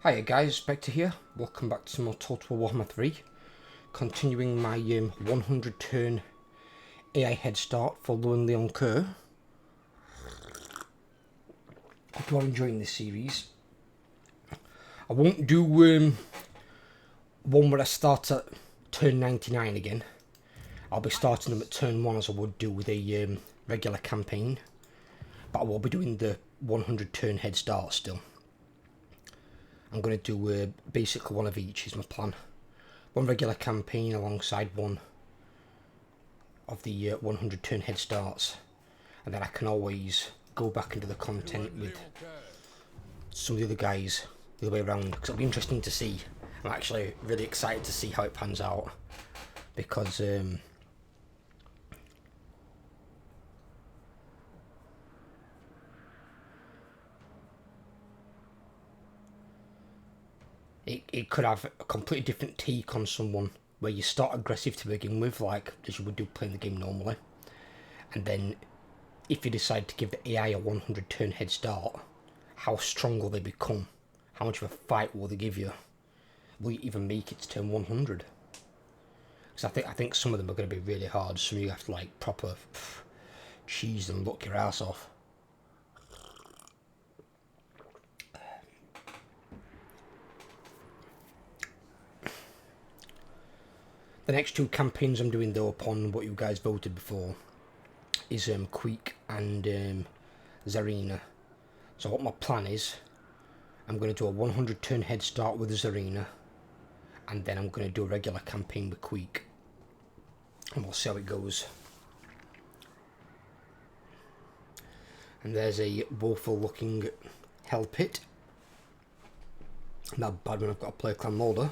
Hiya guys, Spectre here. Welcome back to some more Total Warhammer 3. Continuing my 100 turn AI head start for Lowen Leon Kerr. Hope you are enjoying this series. I won't do one where I start at turn 99 again. I'll be starting them at turn 1 as I would do with a regular campaign. But I will be doing the 100 turn head start still. I'm going to do basically one of each is my plan. One regular campaign alongside one of the 100 turn head starts. And then I can always go back into the content with some of the other guys the other way around. Because it'll be interesting to see. I'm actually really excited to see how it pans out. Because it could have a completely different take on someone where you start aggressive to begin with, like as you would do playing the game normally, and then if you decide to give the AI a 100 turn head start, how strong will they become? How much of a fight will they give you? Will you even make it to turn 100? Because I think some of them are going to be really hard. Some of you have to like proper cheese and look your ass off. The next two campaigns I'm doing though upon what you guys voted before is Queek and Zarina. So what my plan is, I'm going to do a 100 turn head start with Zarina, and then I'm going to do a regular campaign with Queek, and we'll see how it goes. And there's a woeful looking hell pit. Not bad when I've got to play Clan Molder.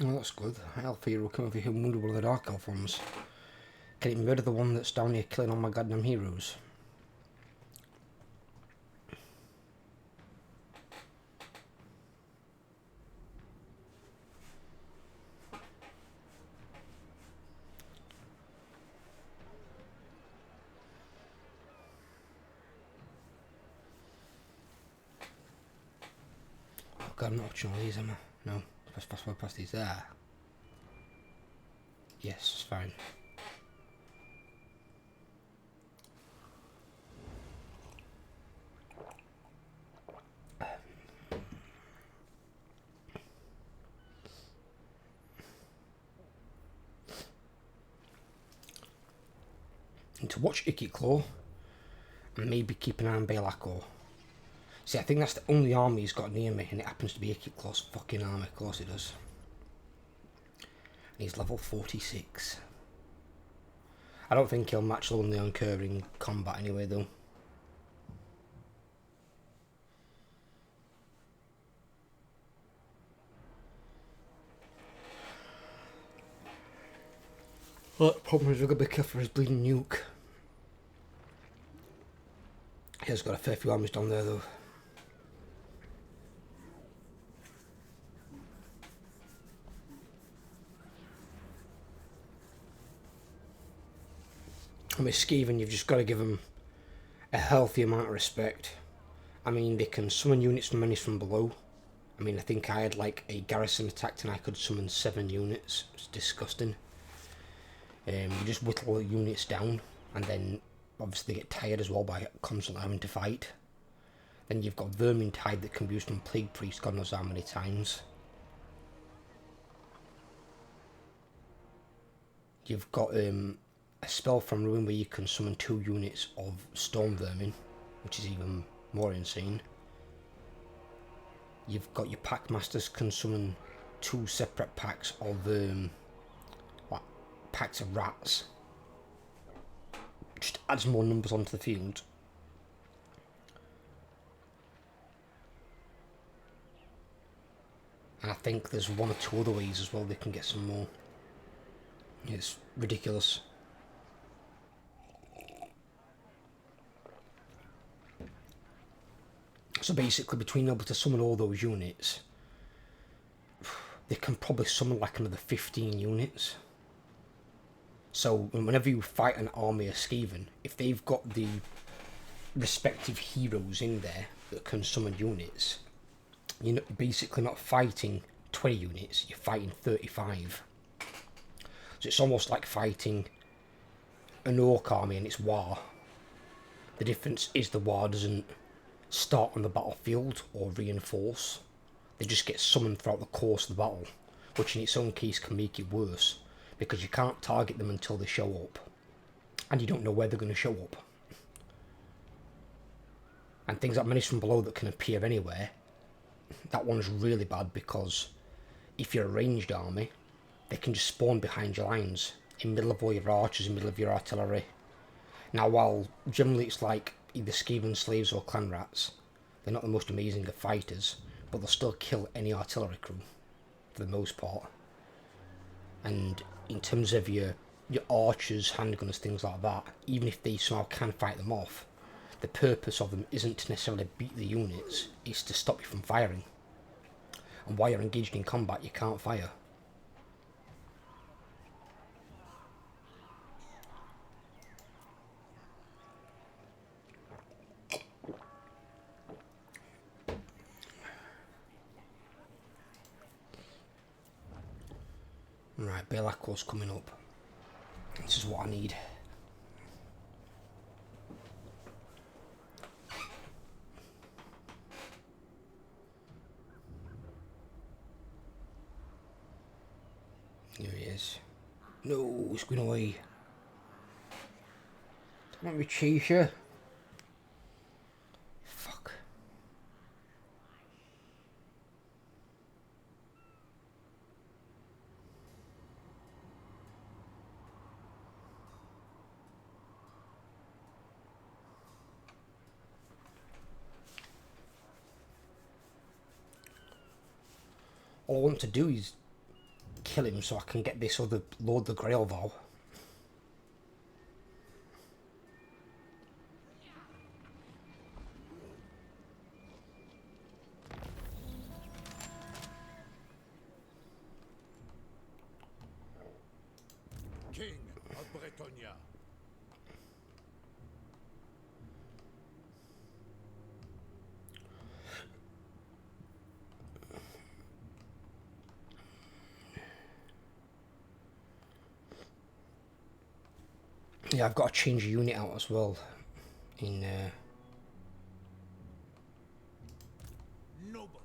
Oh, that's good. Elf hero come over here and wounded one of the Dark Elf ones. Can it murder the one that's down here killing all my goddamn heroes? Oh god, I'm not watching all these, am I? No. Past these there. Yes, it's fine. And to watch Icky Claw and maybe keep an eye on Balakor. See, I think that's the only army he's got near me, and it happens to be Icky Claw's fucking army. Of course it does. And he's level 46. I don't think he'll match Lowen Leon Kerr in combat anyway, though. Well, the problem is we've got to be careful for his bleeding nuke. He has got a fair few armies down there, though. I mean, Skeven, you've just got to give them a healthy amount of respect. I mean, they can summon units from enemies from below. I mean, I think I had like a garrison attack and I could summon 7 units. It's disgusting. You just whittle the units down, and then obviously they get tired as well by constantly having to fight. Then you've got Vermintide that can be used on Plague Priest, God knows how many times. You've got a spell from Ruin where you can summon 2 units of Storm Vermin, which is even more insane. You've got your Pack Masters can summon 2 separate packs of like packs of rats. Just adds more numbers onto the field. And I think there's 1 or 2 other ways as well they can get some more. It's ridiculous. So basically, between able to summon all those units, they can probably summon like another 15 units. So whenever you fight an army of Skaven, if they've got the respective heroes in there that can summon units, you're basically not fighting 20 units, you're fighting 35. So it's almost like fighting an orc army and it's war. The difference is the war doesn't start on the battlefield or reinforce. They just get summoned throughout the course of the battle, which in its own case can make it worse, because you can't target them until they show up. And you don't know where they're going to show up. And things like Menace from Below that can appear anywhere, that one's really bad because if you're a ranged army, they can just spawn behind your lines, in the middle of all your archers, in the middle of your artillery. Now, while generally it's like either Skaven slaves or clan rats, they're not the most amazing of fighters, but they'll still kill any artillery crew, for the most part. And in terms of your archers, handgunners, things like that, even if they somehow can fight them off, the purpose of them isn't to necessarily beat the units, it's to stop you from firing. And while you're engaged in combat, you can't fire. Right, Belacor's coming up. This is what I need. Here he is. No, he's going away. Don't let me chase you. Fuck. All I want to do is kill him so I can get this other Lord the Grail vow. King of Bretonnia. Yeah, I've got to change a unit out as well. In Noble.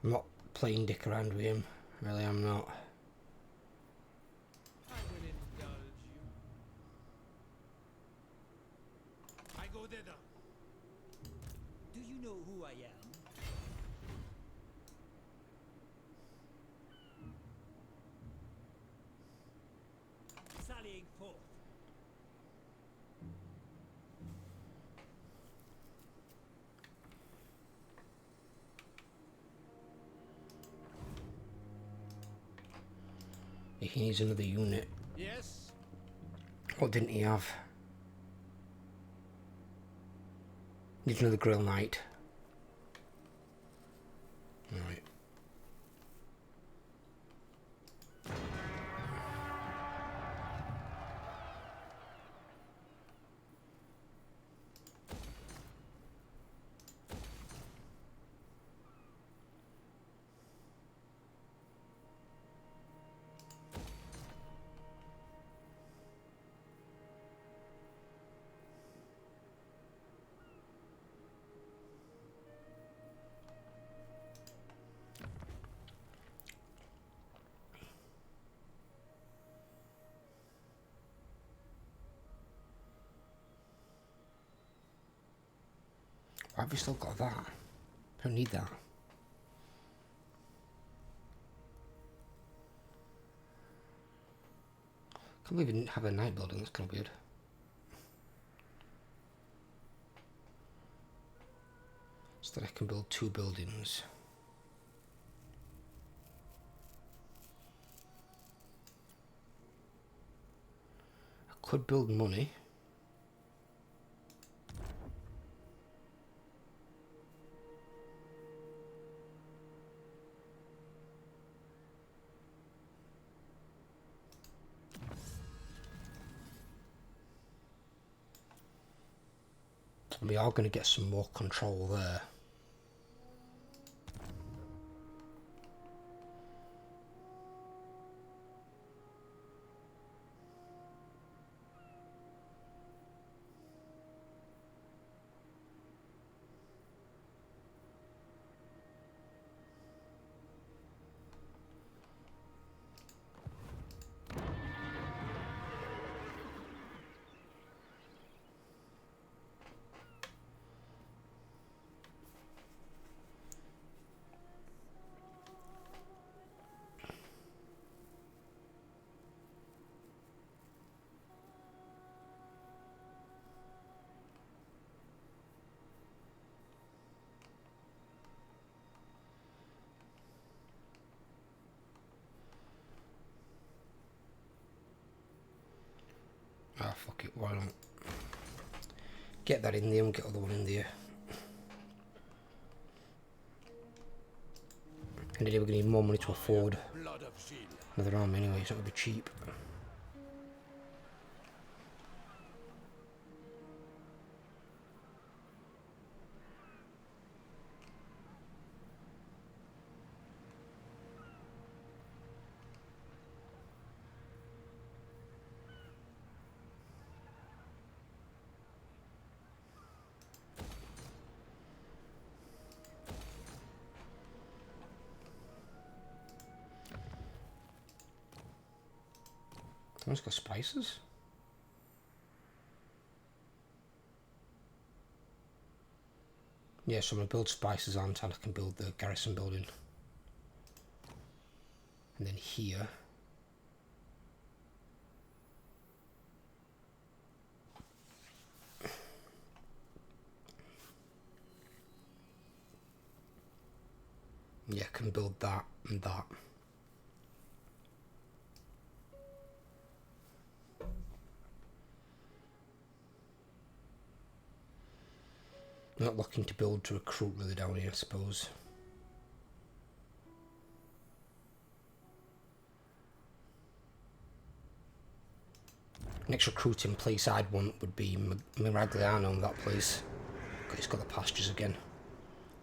I'm not playing dick around with him. Really, I'm not. I will indulge you. I go thither. Do you know who I am? Sallying forth. He needs another unit. Yes. What didn't he have? Needs another Grail Knight. Alright. Why have we still got that? I don't need that. Can't believe we didn't have a night building, that's kind of weird. So that I can build 2 buildings. I could build money. We are going to get some more control there. Ah, fuck it, why not? Get that in there and get the other one in there. And then we're going to need more money to afford Blood of shield. another army anyway, it's not going to be cheap. Someone's got spices? Yeah, so I'm going to build spices on and I can build the garrison building. And then here. Yeah, I can build that and that. I'm not looking to build to recruit really down here, I suppose. Next recruiting place I'd want would be Miragliano in that place. Because it's got the pastures again.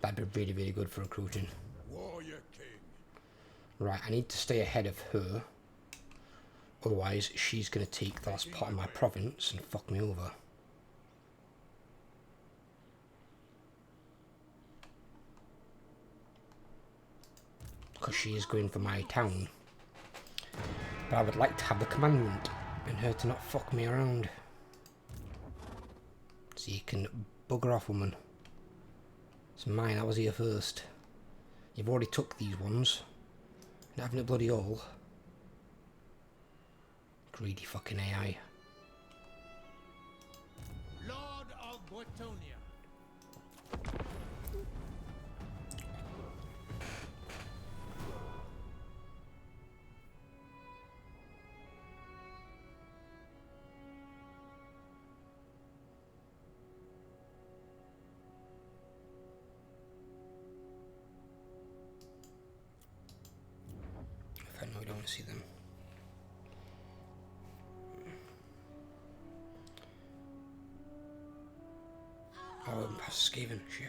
That'd be really, really good for recruiting. Warrior king. Right, I need to stay ahead of her. Otherwise, she's going to take the last part of my province and fuck me over. Because she is going for my town. But I would like to have the commandment and her to not fuck me around. So you can bugger off, woman. It's mine, I was here first. You've already took these ones. Not having it bloody all. Greedy fucking AI. Lord of Bretonnia. I know we don't want to see them. Oh, I'm past Skaven, shit.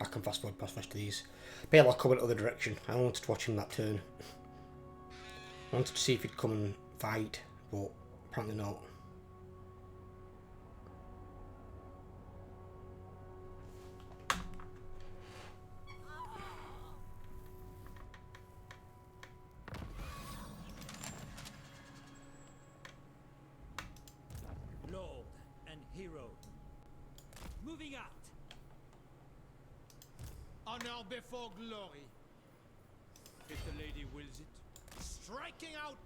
I can fast forward past most of these. Bale, I'll come in the other direction. I wanted to watch him that turn. I wanted to see if he'd come and fight, but apparently not. Lord, hero. Moving out. Honor before glory. If the lady wills it. Striking out!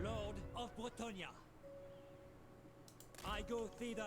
Lord of Bretonnia. I go thither.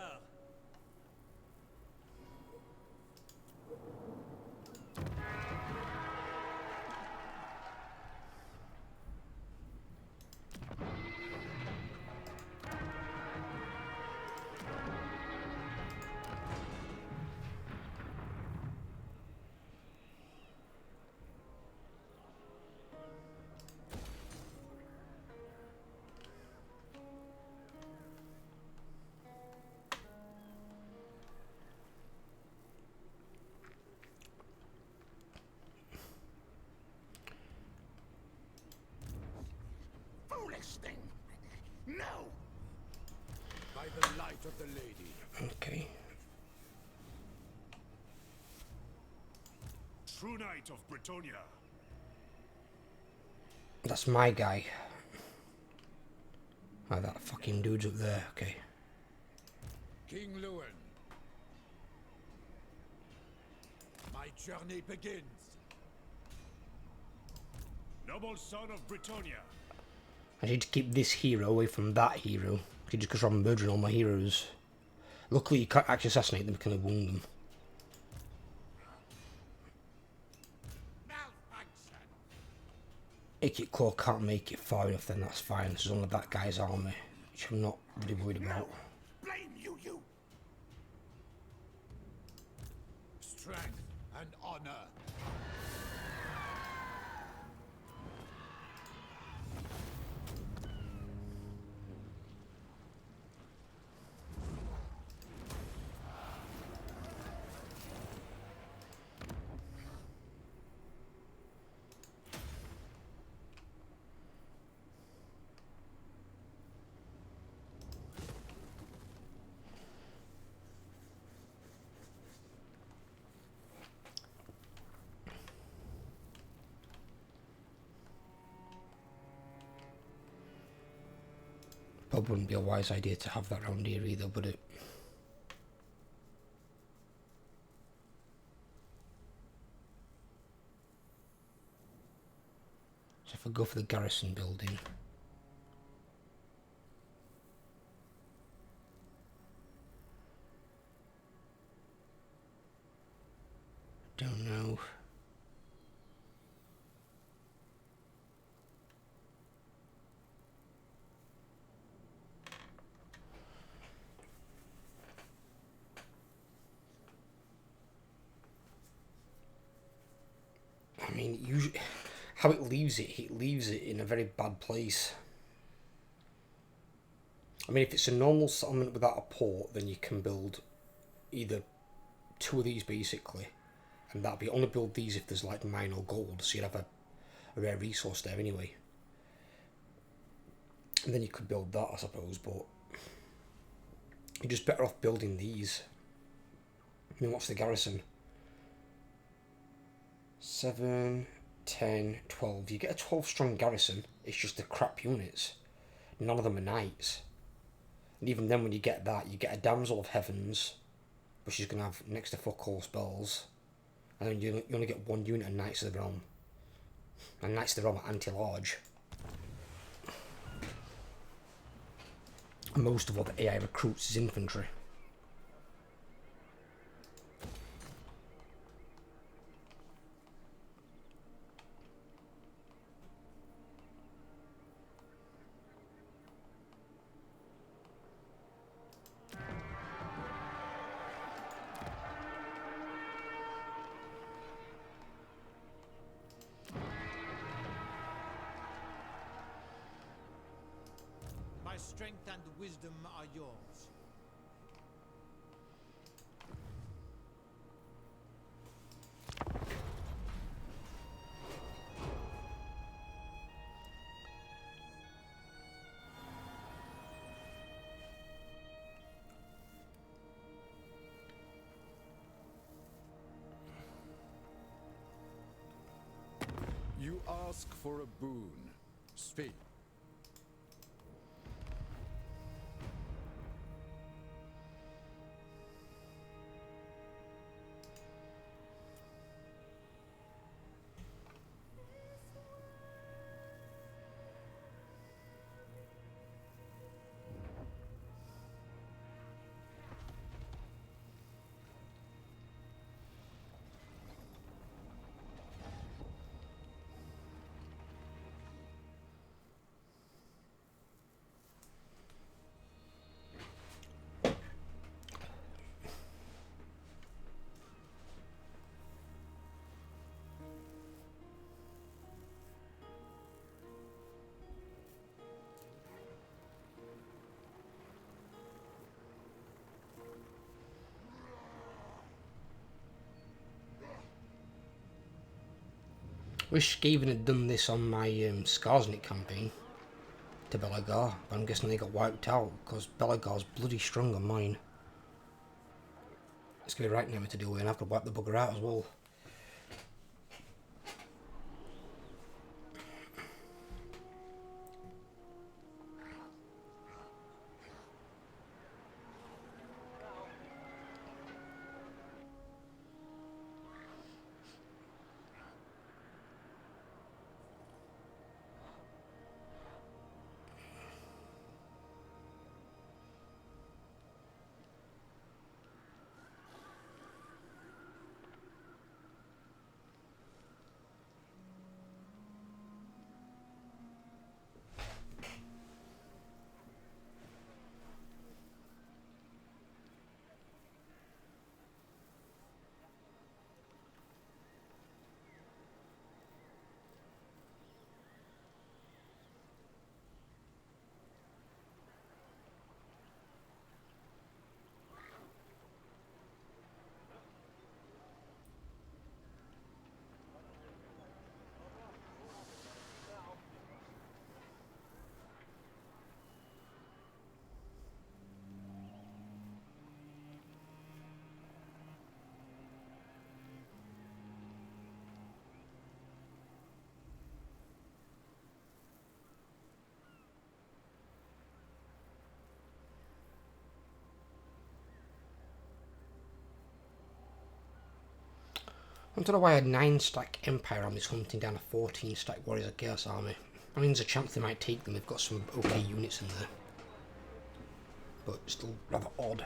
Foolish thing! No! By the light of the lady. Okay. True Knight of Bretonnia. That's my guy. Oh, that fucking dude's up there. Okay. King Lewin. My journey begins. Noble son of Bretonnia. I need to keep this hero away from that hero. Just because I'm murdering all my heroes. Luckily, you can't actually assassinate them, you can wound them. Malfunction. Ikit Claw can't make it far enough, then that's fine. There's only that guy's army, which I'm not really worried about. Blame you, you! Strength and honor. Probably wouldn't be a wise idea to have that round here either, would it? So if I go for the garrison building, don't know. I mean, usually, how it leaves it in a very bad place. I mean, if it's a normal settlement without a port, then you can build either two of these basically, and that'd be only build these if there's like mine or gold, so you'd have a rare resource there anyway. And then you could build that, I suppose, but you're just better off building these. I mean, what's the garrison? 7, 10, 12. You get a 12 strong garrison, it's just the crap units. None of them are knights. And even then, when you get that, you get a Damsel of Heavens, which is going to have next to fuck all spells. And then you only get one unit of Knights of the Realm. And Knights of the Realm are anti-large. And most of what the AI recruits is infantry. My strength and wisdom are yours. You ask for a boon. Speak. Wish Skaven had done this on my Skarsnik campaign to Belagar, but I'm guessing they got wiped out because Belagar's bloody strong on mine. It's going to be right now to do it, and I've got to wipe the bugger out as well. I don't know why I had 9-stack Empire armies hunting down a 14-stack Warriors of Chaos army. I mean, there's a chance they might take them, they've got some okay units in there. But still rather odd.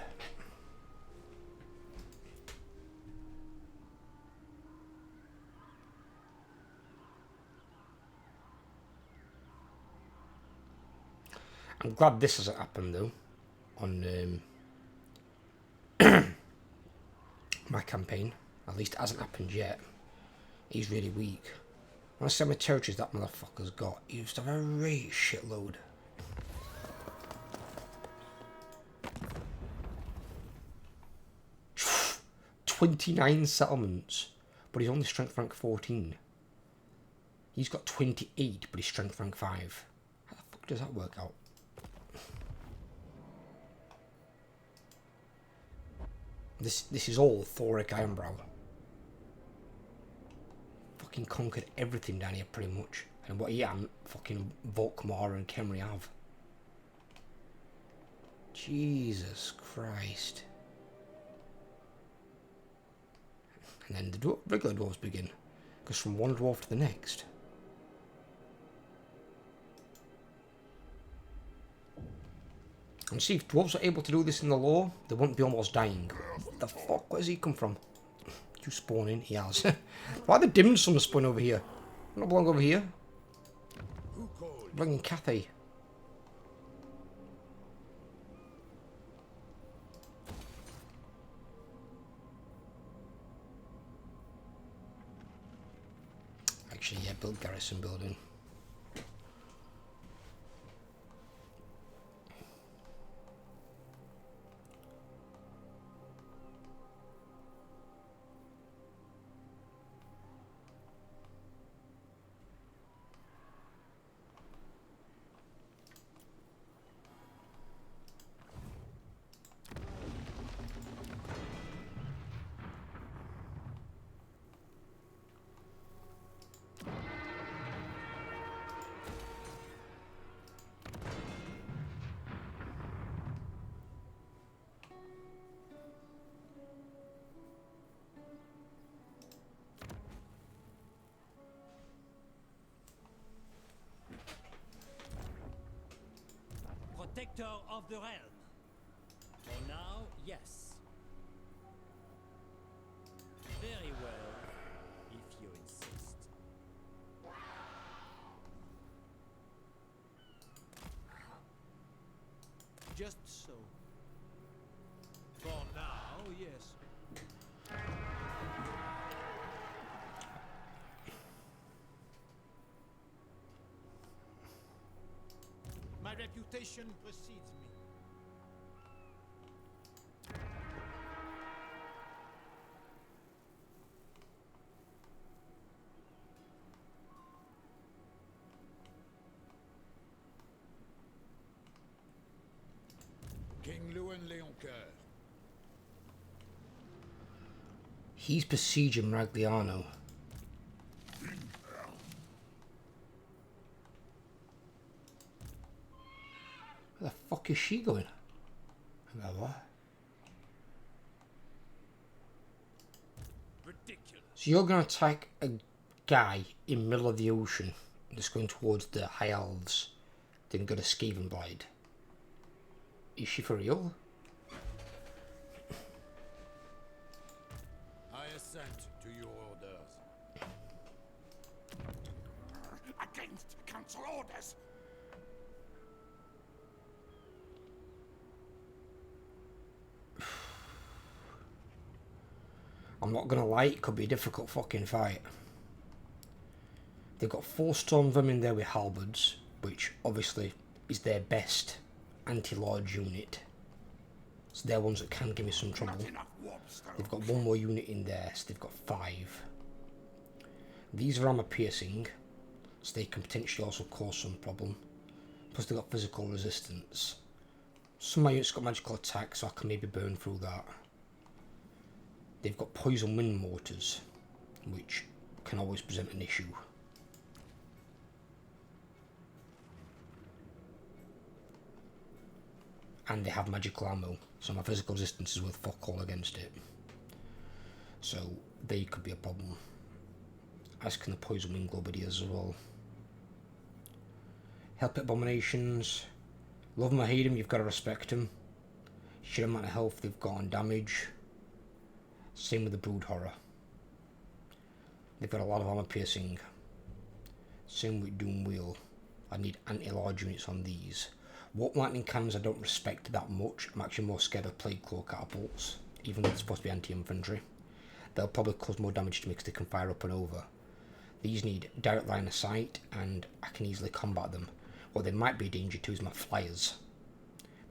I'm glad this hasn't happened though, on my campaign. At least it hasn't happened yet. He's really weak. When I see how many territories that motherfucker's got, he used to have a right shitload. "29 settlements, but he's only strength rank 14. He's got 28, but he's strength rank 5. How the fuck does that work out? This is all Thoric Ironbrow. Fucking conquered everything down here pretty much. And what he hadn't, fucking Volkmar and Khemri have. Jesus Christ. And then the regular dwarves begin. Goes from one dwarf to the next. And see, if dwarves are able to do this in the lore, they wouldn't be almost dying. What the fuck? Where's he come from? You spawn in? He has. Why are the dim sum spawn over here? I don't belong over here. I belong in Cathay. Actually, yeah, build garrison building. protector of the realm. For now, yes. Very well, if you insist. Just so. For now, yes. My reputation precedes me. King Lewin Leoncoeur. He's besieging Ragliano. Where the fuck is she going? About what? Ridiculous. So you're going to attack a guy in the middle of the ocean that's going towards the High Elves, then go to Skaven Blade. Is she for real? I assent to your orders. Against council orders! I'm not gonna lie, it could be a difficult fucking fight. They've got 4 Stormvermin there with halberds, which obviously is their best anti-large unit. So they're ones that can give me some trouble. Not enough warp They've got 1 more unit in there, so they've got 5. These are armor piercing, so they can potentially also cause some problem. Plus they've got physical resistance. Some of my units got magical attack, so I can maybe burn through that. They've got poison wind mortars, which can always present an issue. And they have magical ammo, so my physical resistance is worth fuck all against it. So they could be a problem. As can the poison wind globadiers as well. Help abominations. Love them or hate them, you've got to respect them. Sheer amount of health they've got on damage. Same with the brood horror. They've got a lot of armor piercing. Same with Doom Wheel. I need anti-large units on these. Warp lightning cannons I don't respect that much. I'm actually more scared of plague claw catapults, even though they're supposed to be anti-infantry. They'll probably cause more damage to me because they can fire up and over. These need direct line of sight, and I can easily combat them. What they might be a danger to is my flyers.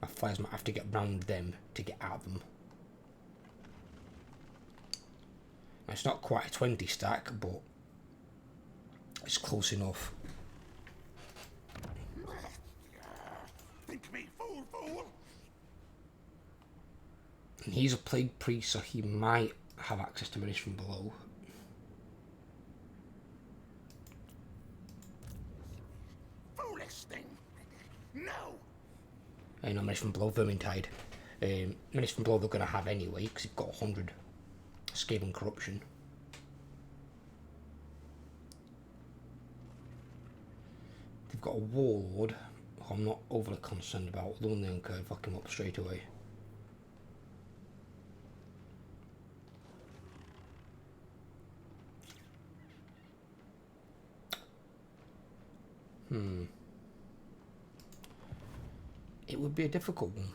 My flyers might have to get round them to get at them. Now, it's not quite a 20 stack, but it's close enough. Think me fool, fool! And he's a plague priest, so he might have access to minis from below. Foolish thing! No! No, minis from below, Vermintide. Minis from below they're going to have anyway, because they've got 100 Skaven corruption. They've got a warlord, who I'm not overly concerned about. The one they can fuck him up straight away. It would be a difficult one.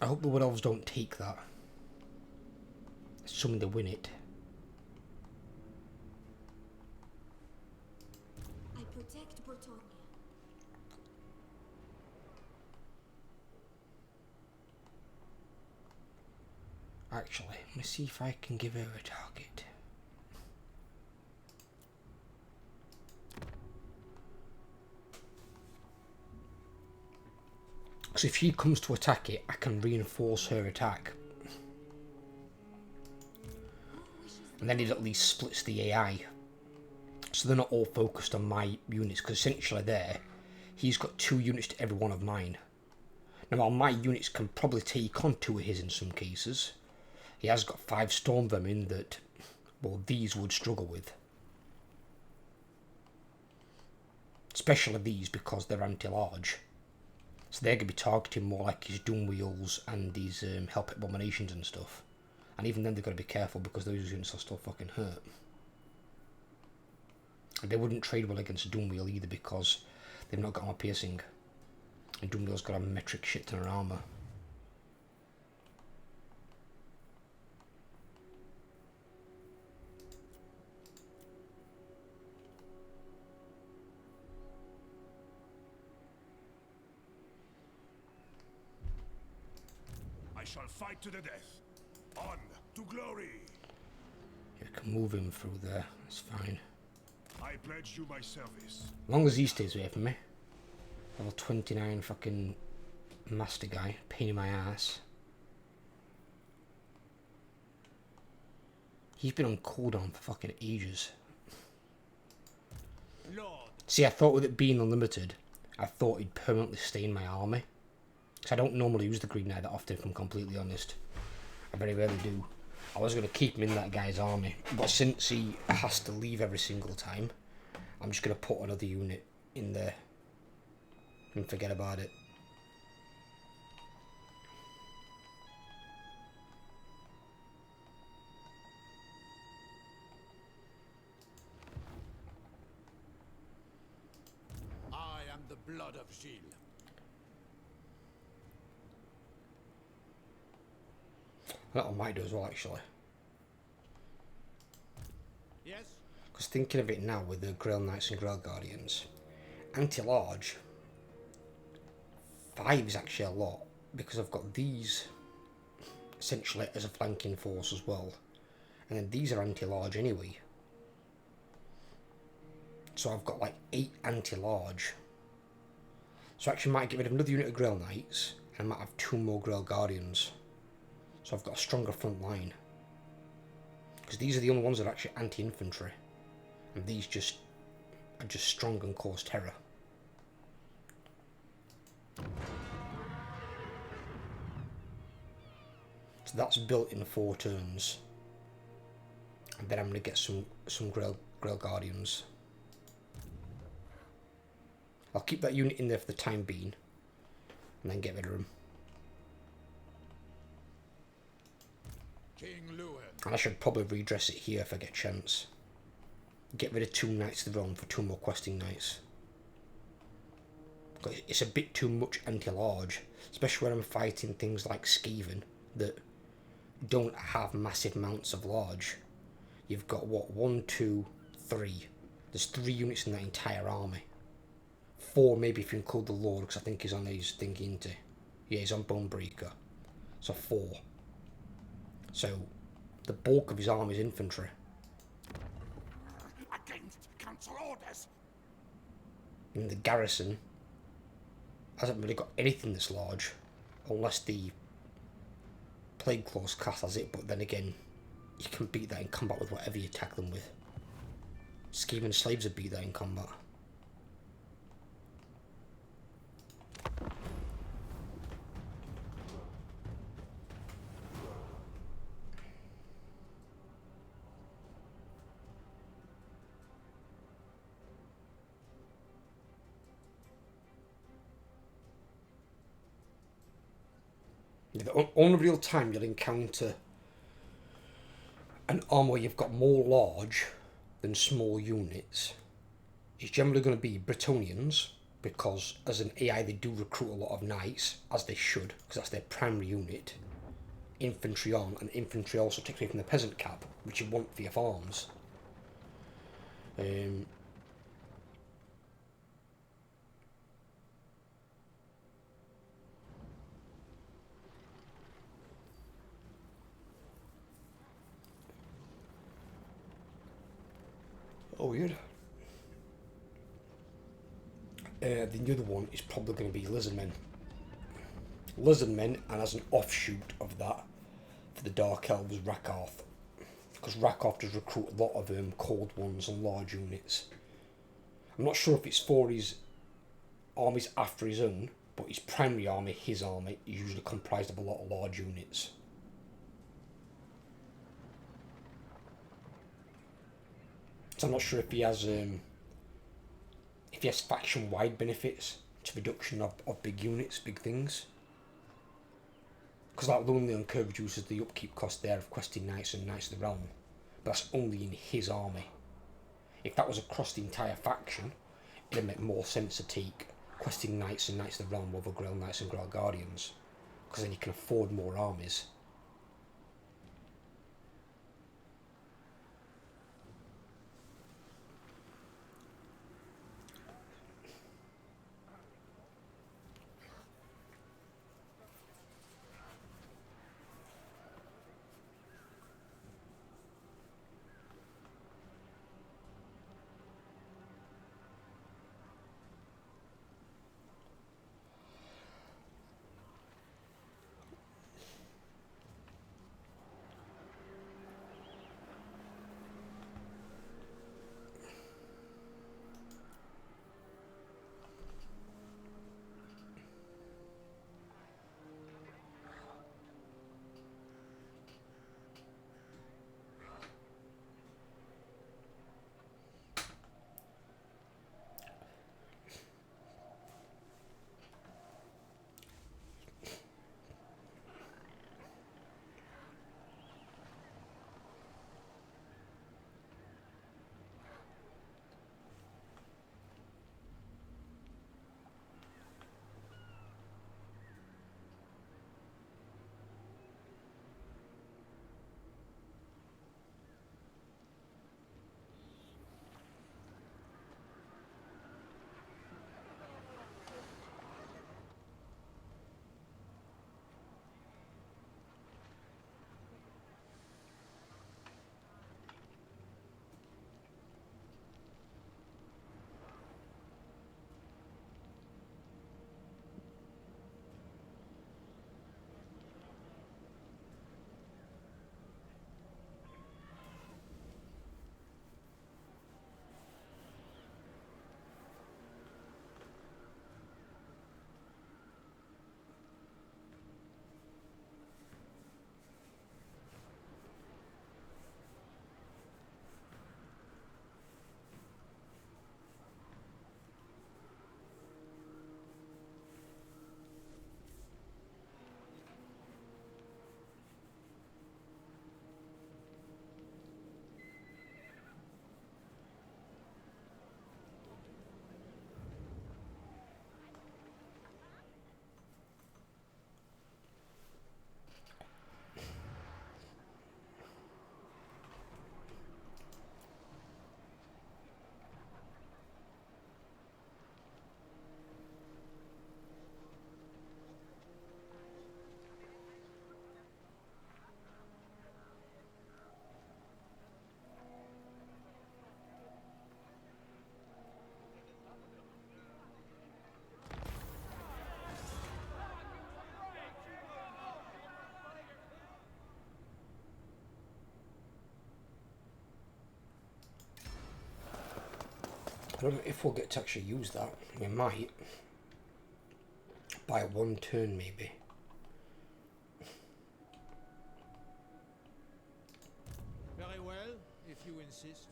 I hope the Wood Elves don't take that. Assuming they win it. I protect Bretonnia. Actually, let me see if I can give her a target. So if she comes to attack it, I can reinforce her attack. And then it at least splits the AI. So they're not all focused on my units, because essentially there, he's got 2 units to every one of mine. Now while my units can probably take on 2 of his in some cases, he has got 5 Stormvermin that, well, these would struggle with. especially these because they're anti-large. So they're going to be targeting more like his Doom Wheels and these Help Abominations and stuff. And even then they've got to be careful because those units will still fucking hurt. And they wouldn't trade well against a Doom Wheel either because they've not got armor piercing. And Doom Wheel's got a metric shit ton of armor. I shall fight to the death. On to glory. You can move him through there, that's fine. I pledge you my service. As long as he stays away from me. Level 29 fucking master guy, pain in my ass. He's been on cooldown for fucking ages. Lord, See, I thought with it being unlimited, I thought he'd permanently stay in my army. Because I don't normally use the Green Knight that often, if I'm completely honest. I very rarely do. I was going to keep him in that guy's army, but since he has to leave every single time, I'm just going to put another unit in there and forget about it. I am the blood of Gilles. That one might do as well, actually. yes? Because thinking of it now with the Grail Knights and Grail Guardians, anti-large, 5 is actually a lot, because I've got these essentially as a flanking force as well, and then these are anti-large anyway. So I've got like 8 anti-large. So I actually might get rid of another unit of Grail Knights, and I might have 2 more Grail Guardians. So I've got a stronger front line. Because these are the only ones that are actually anti-infantry. And these just are just strong and cause terror. So that's built in 4 turns. And then I'm going to get some Grail Guardians. I'll keep that unit in there for the time being. And then get rid of them. King Lewin. And I should probably redress it here if I get a chance. Get rid of 2 Knights of the Realm for 2 more questing Knights. It's a bit too much anti-large, especially when I'm fighting things like Skaven that don't have massive amounts of large. You've got what, 1, 2, 3. There's 3 units in that entire army. 4 maybe if you include the Lord, because I think he's on his thingy, isn't he? Yeah, he's on Bonebreaker. So 4. So, the bulk of his army is infantry. Against council orders. And the garrison hasn't really got anything that's large, unless the Plague Claws class has it, but then again, you can beat that in combat with whatever you attack them with. Skaven slaves would beat that in combat. The only real time you'll encounter an army where you've got more large than small units is generally going to be Bretonians, because as an AI they do recruit a lot of knights, as they should, because that's their primary unit. Infantry on, and infantry also takes away from the peasant cap, which you want for your farms. Oh, weird. The other one is probably going to be Lizardmen. Lizardmen, and as an offshoot of that, for the Dark Elves, Rakarth. Because Rakarth does recruit a lot of cold ones and large units. I'm not sure if it's for his armies after his own, but his primary army, his army, is usually comprised of a lot of large units. So I'm not sure if he has, if FPS faction-wide benefits to reduction of big units, big things. Because that will only incur reduces the upkeep cost there of questing knights and knights of the realm. But that's only in his army. If that was across the entire faction, it'd make more sense to take questing knights and knights of the realm over Grail Knights and Grail Guardians. Because then you can afford more armies. I don't know if we'll get to actually use that. We might. By one turn, maybe. Very well, if you insist.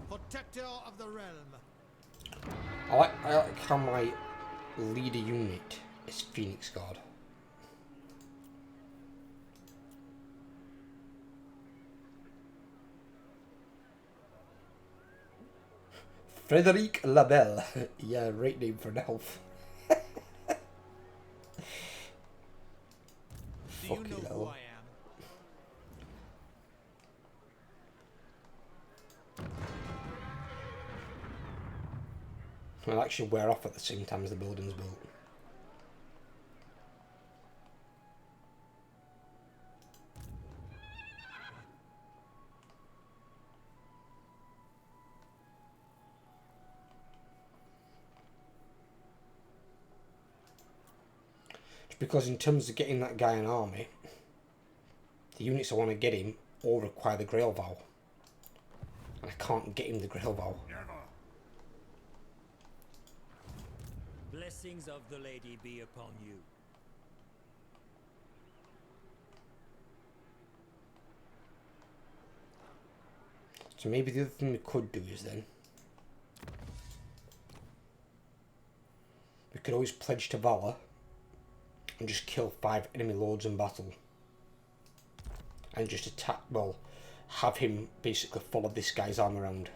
Protector of the realm. I like how my leader unit is Phoenix Guard. Frederic Labelle. Yeah, great name for an elf. Do you know Fucking who hell. I am? I'll actually wear off at the same time as the building's built. It's because in terms of getting that guy an army, the units I want to get him all require the Grail Vow. I can't get him the Grail Vow. Never. Blessings of the lady be upon you. So maybe the other thing we could do is then we could always pledge to Valor and just kill 5 enemy lords in battle. And just attack, well, have him basically follow this guy's arm around.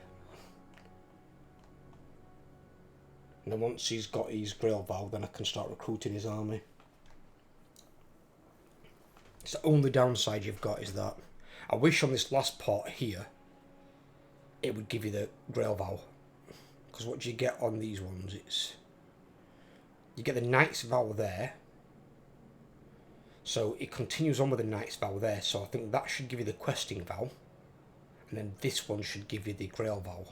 And then once he's got his Grail Vow, then I can start recruiting his army. It's the only downside you've got is that I wish on this last part here it would give you the Grail Vow. Because what you get on these ones, it's... you get the Knight's Vow there. So it continues on with the Knight's Vow there. So I think that should give you the Questing Vow. And then this one should give you the Grail Vow.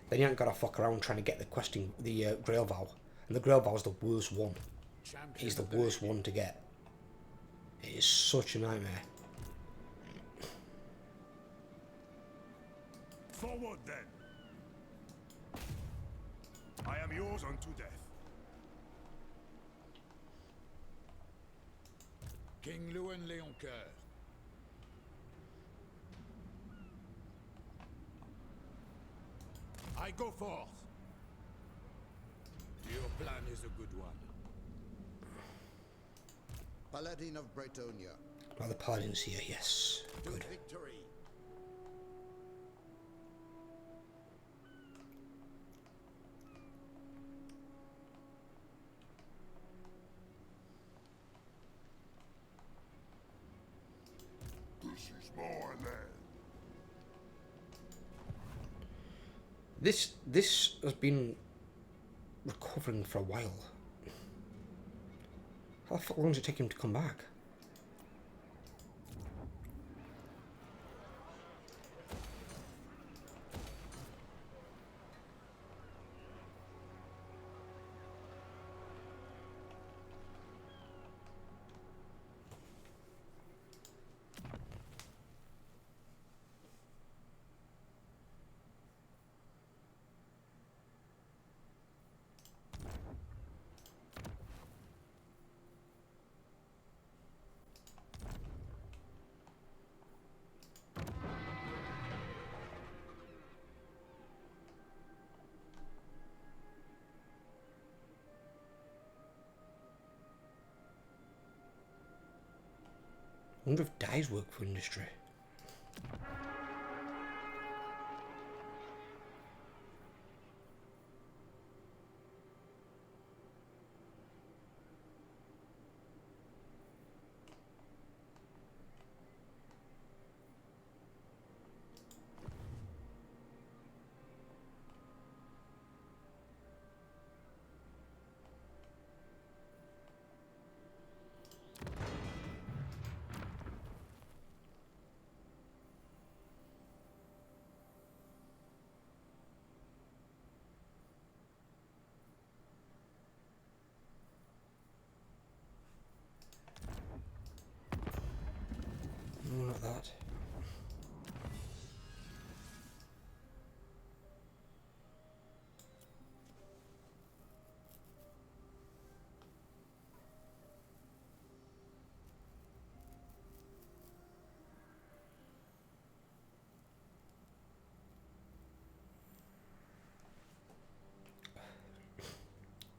Then you ain't got to fuck around trying to get the Grail Vow. And the Grail Vow is the worst one. It's the worst one to get. It is such a nightmare. Forward then. I am yours unto death. King Louis Leoncoeur. I go forth. Your plan is a good one. Paladin of Bretonnia. Oh, the Paladin's here, yes. To Good. victory. This is more land. This has been recovering for a while. How the fuck long does it take him to come back? I wonder if dyes work for industry. No, not that.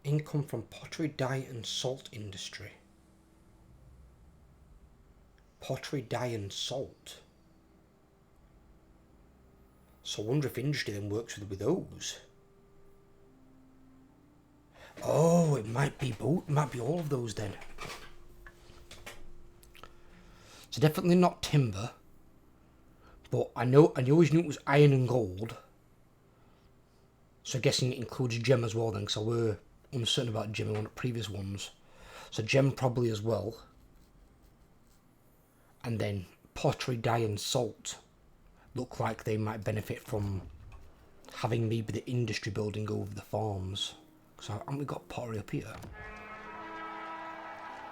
Income from pottery, dye and salt industry. Pottery, dye and salt. So I wonder if industry then works with those. Oh, it might be both. It might be all of those then. So definitely not timber. But I always knew it was iron and gold. So I'm guessing it includes gem as well then, because I were uncertain about gem in one of the previous ones. So gem probably as well. And then pottery, dye and salt look like they might benefit from having maybe the industry building over the farms. So haven't we got pottery up here?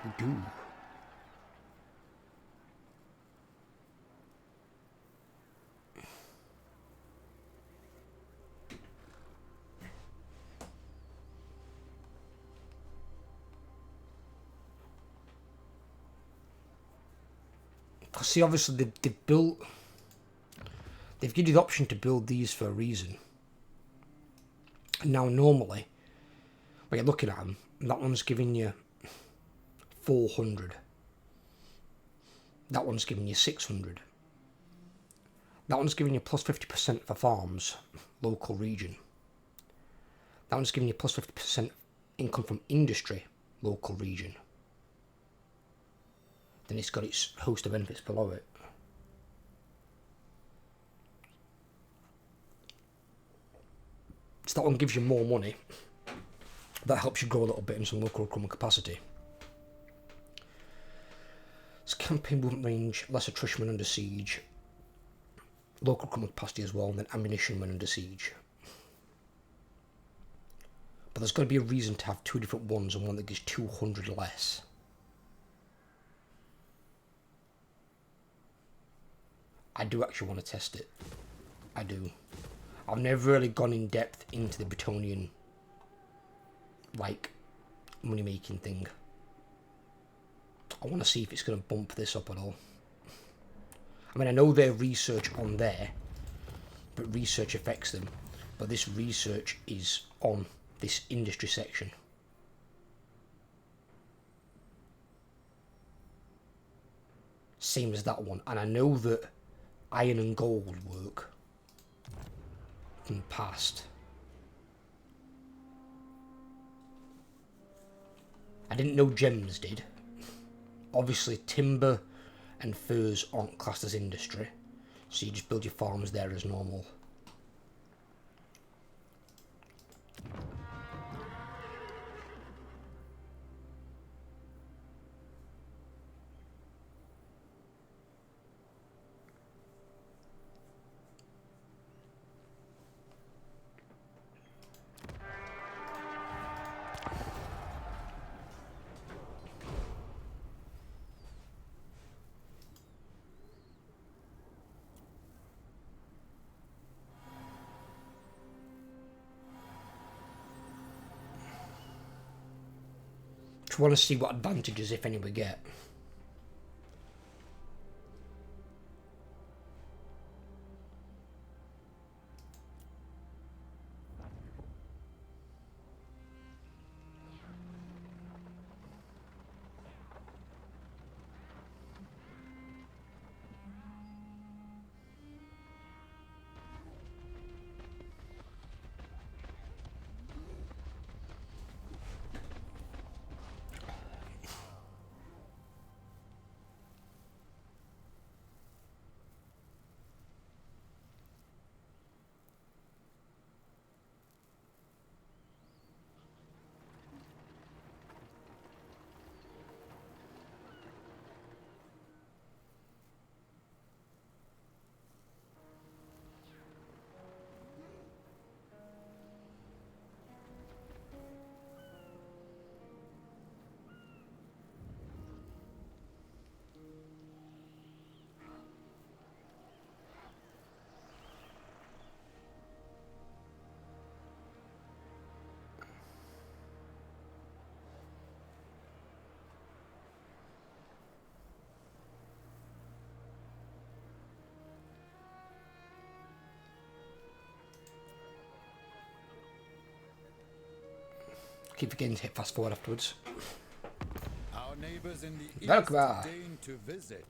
We do. Because see, obviously they've built... They've given you the option to build these for a reason. And now normally, when you're looking at them, that one's giving you 400. That one's giving you 600. That one's giving you plus 50% for farms, local region. That one's giving you plus 50% income from industry, local region. Then it's got its host of benefits below it. So that one gives you more money. That helps you grow a little bit in some local recruitment capacity. It's campaign movement range, less attrition when under siege. Local recruitment capacity as well, and then ammunition when under siege. But there's got to be a reason to have two different ones and one that gives 200 less. I do actually want to test it. I do. I've never really gone in depth into the Bretonnian, like, money making thing. I want to see if it's going to bump this up at all. I mean, I know their research on there, but research affects them. But this research is on this industry section. Same as that one. And I know that iron and gold work from the past. I didn't know gems did. Obviously timber and furs aren't classed as industry, so you just build your farms there as normal. Just want to see what advantages, if any, we get. Keep forgetting to hit fast forward afterwards. Our neighbors in the east Welcome. deign to visit.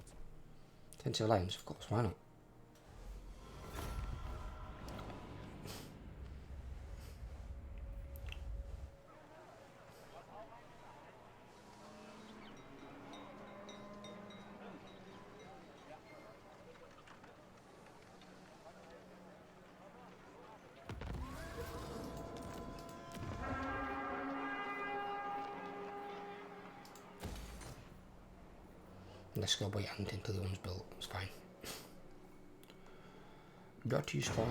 Tentative Alliance, of course, why not? Let's go wait until the one's built. It's fine. That is fine.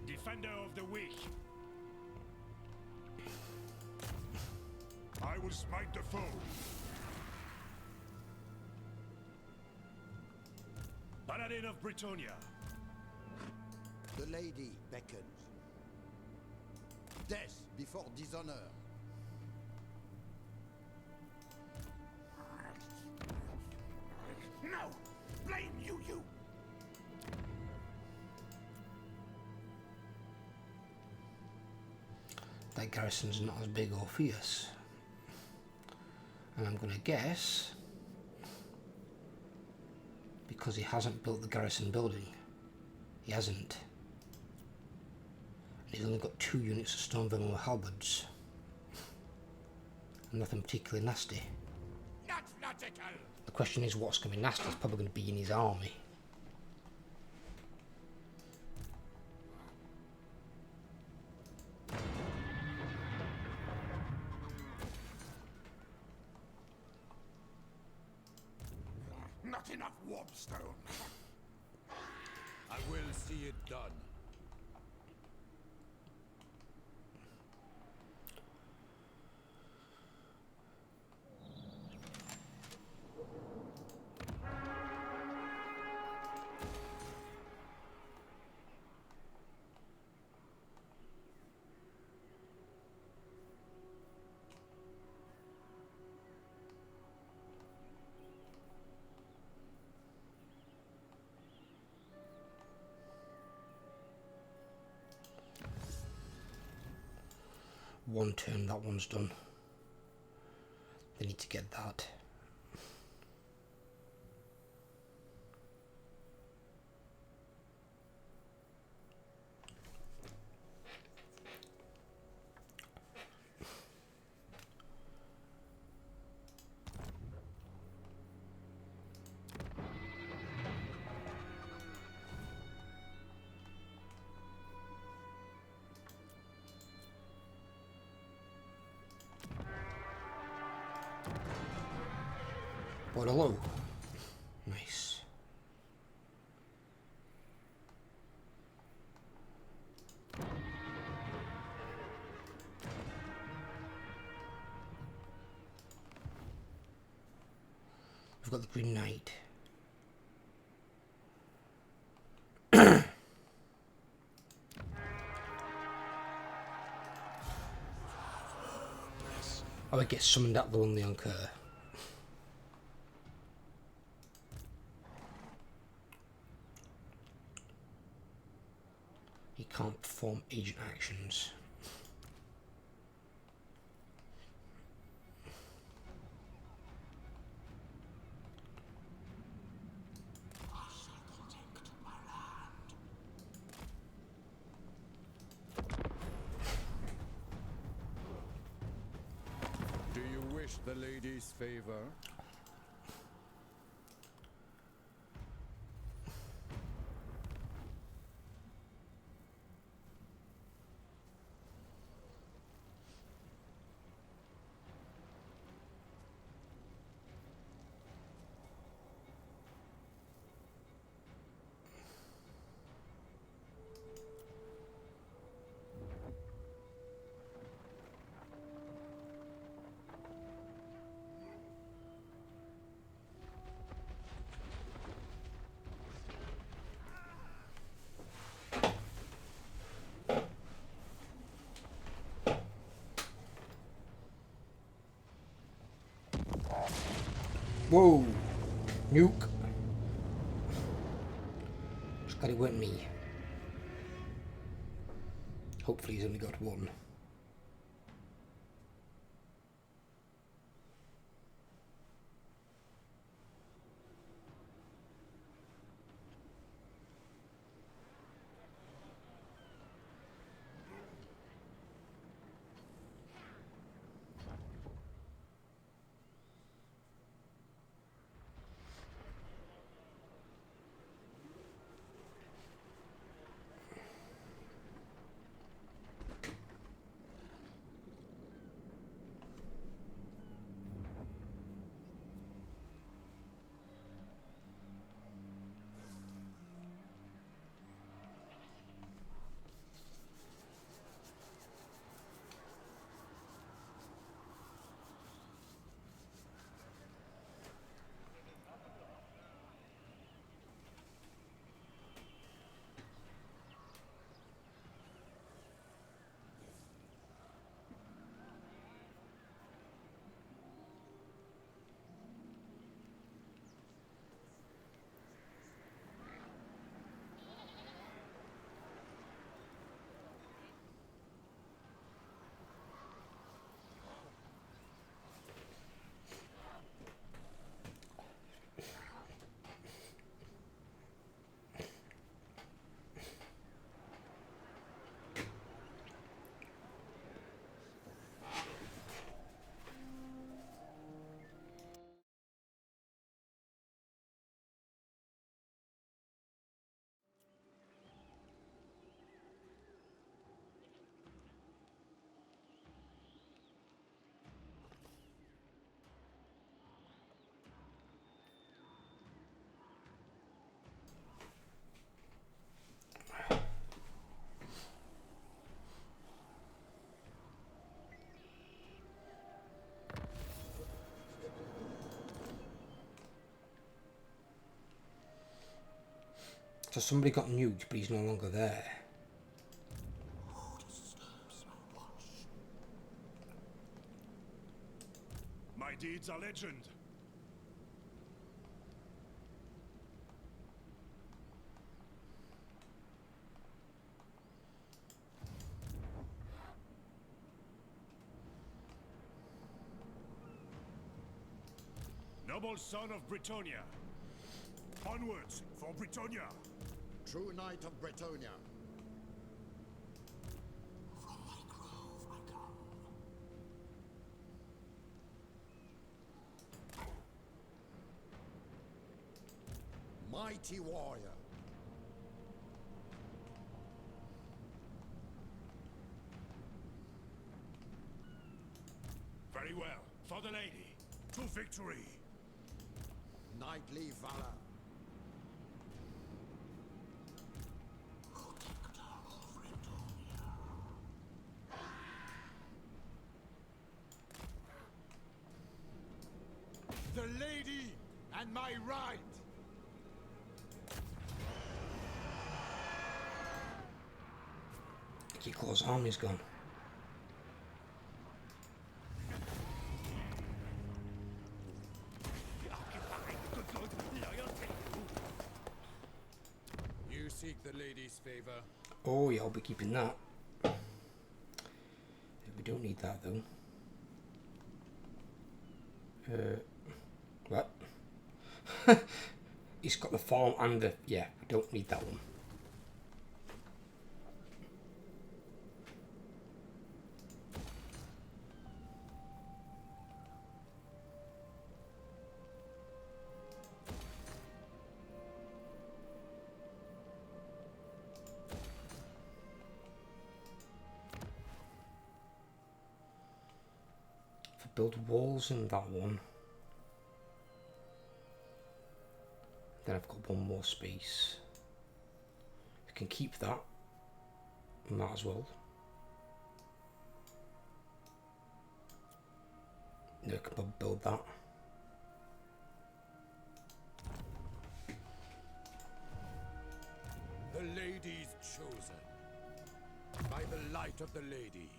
Defender of the weak. will smite the foe. Paladin of Bretonnia. The lady beckons. Death before dishonor. No! Blame you! That garrison's not as big or fierce. And I'm going to guess, because he hasn't built the garrison building. He hasn't. He's only got 2 units of stone vermin with halberds. Nothing particularly nasty. Not logical! The question is, what's going to be nasty? It's probably going to be in his army. Not enough warpstone. I will see it done. One turn, that one's done. They need to get that. But hello. Nice. We've got the Green Knight. Oh, it gets summoned at the Lonely Anchor. He can't perform agent actions. Do you wish the lady's favor? Whoa! Nuke! Just glad it weren't me. Hopefully he's only got one. So somebody got nuked, but he's no longer there. My deeds are legend. Noble son of Bretonnia. Onwards for Bretonnia. True knight of Bretonnia. Mighty warrior. Very well. For the lady. To victory. Knightly valor. The lady and my right. Kiko's army's gone. You seek the lady's favor. Oh yeah, I'll be keeping that. We don't need that though. What? He's got the farm and the... Yeah, we don't need that one. Build walls in that one. Then I've got one more space. I can keep that. Might as well. No, I can probably build that. The lady's chosen. By the light of the lady.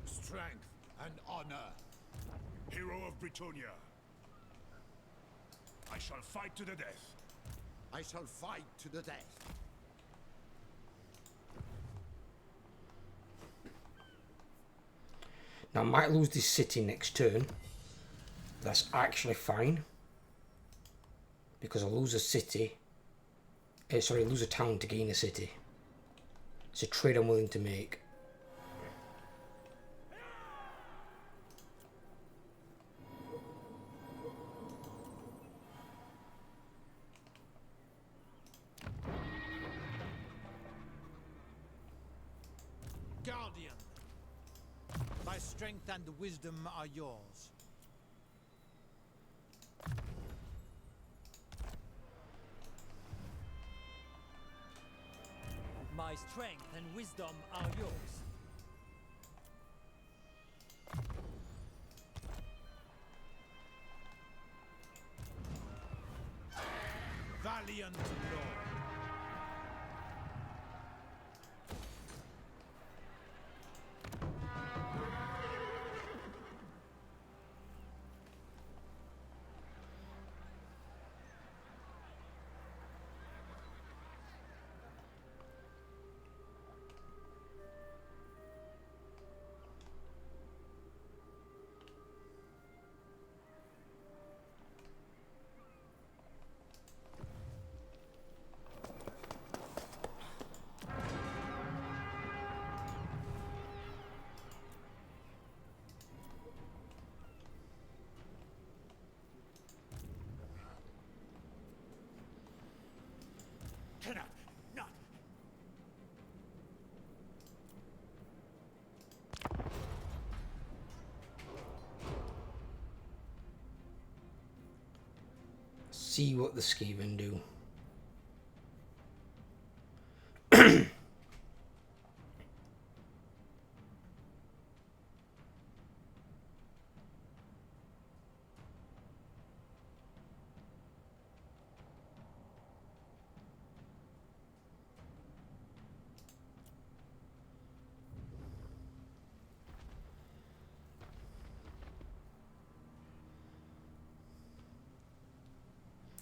Strength and honor. Hero of Bretonnia. I shall fight to the death. I shall fight to the death. Now I might lose this city next turn. That's actually fine. Because I'll lose a city. Sorry, lose a town to gain a city. It's a trade I'm willing to make. Guardian, my strength and wisdom are yours. My strength and wisdom are yours. Valiant Lord. see what the Skaven do.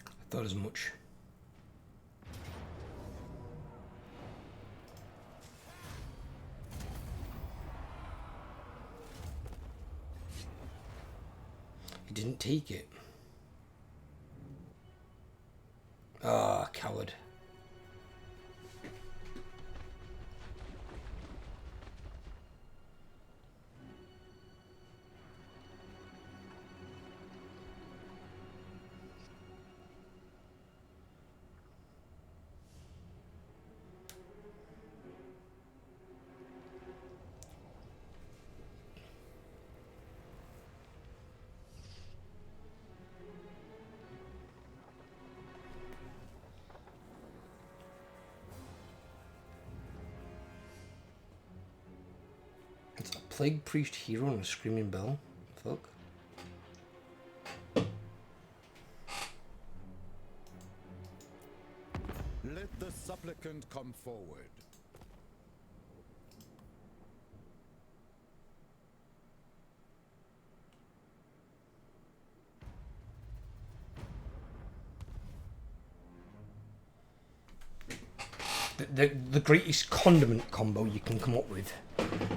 I thought as much. He didn't take it. Ah, coward. It's a plague priest hero and a screaming bell. Fuck. Let the supplicant come forward. The greatest condiment combo you can come up with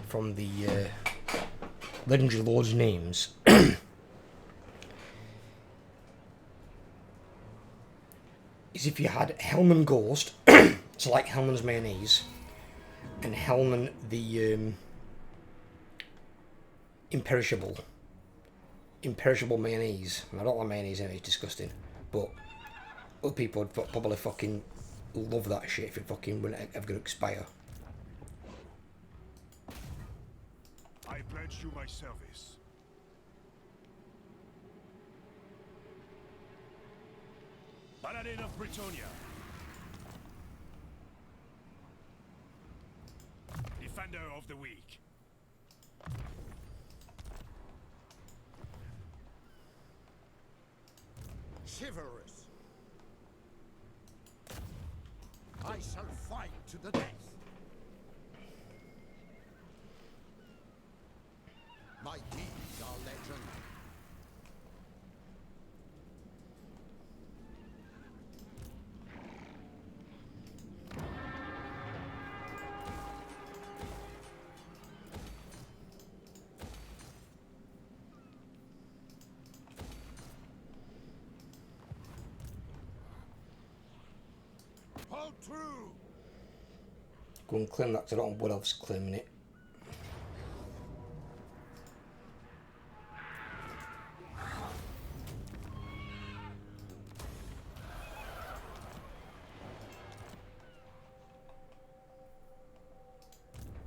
from the legendary lords' names is if you had Hellman Ghost, so like Hellman's mayonnaise, and Hellman the imperishable mayonnaise. I don't like mayonnaise anyway, it's disgusting, but other people would probably fucking love that shit if it fucking wouldn't ever going to expire. I pledge you my service. Paladin of Bretonnia. Defender of the weak. Chivalrous. I shall fight to the death. My deeds are legend. Hold true. Go and claim that because I don't know what else is claiming it.